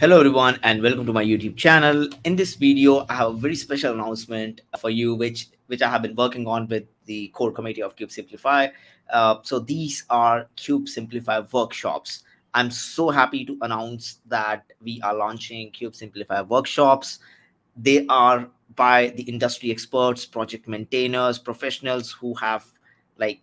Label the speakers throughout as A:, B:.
A: Hello everyone and welcome to my YouTube channel. In this video, I have a very special announcement for you, which I have been working on with the core committee of Kubesimplify. So these are Kubesimplify workshops. I'm so happy to announce that we are launching Kubesimplify workshops. They are by the industry experts, project maintainers, professionals who have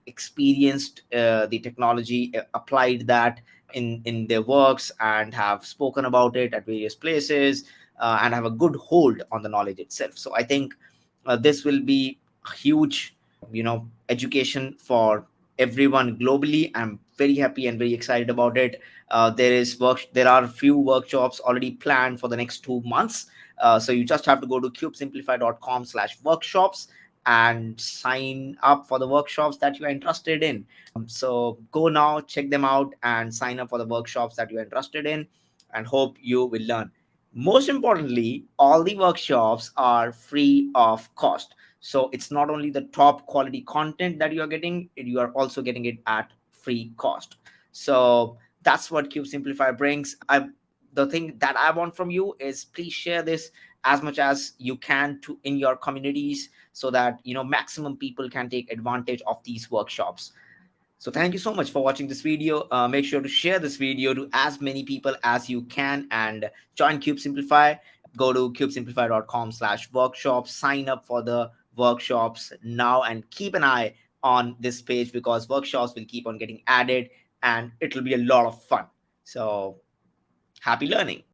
A: experienced the technology, applied that in their works and have spoken about it at various places, and have a good hold on the knowledge itself. So I think this will be a huge education for everyone globally. I'm very happy and very excited about it. There are a few workshops already planned for the next 2 months. So you just have to go to cubesimplify.com/workshops and sign up for the workshops that you are interested in. So go now, check them out, and sign up for the workshops that you're interested in, and hope you will learn. Most importantly, all the workshops are free of cost. So it's not only the top quality content that you are getting, you are also getting it at free cost. So that's what Cube Simplify brings. The thing that I want from you is please share this as much as you can to in your communities, so that maximum people can take advantage of these workshops. So thank you so much for watching this video. Make sure to share this video to as many people as you can and join Cube Simplify. Go to cubesimplify.com/workshops, sign up for the workshops now, and keep an eye on this page because workshops will keep on getting added and it will be a lot of fun. So happy learning.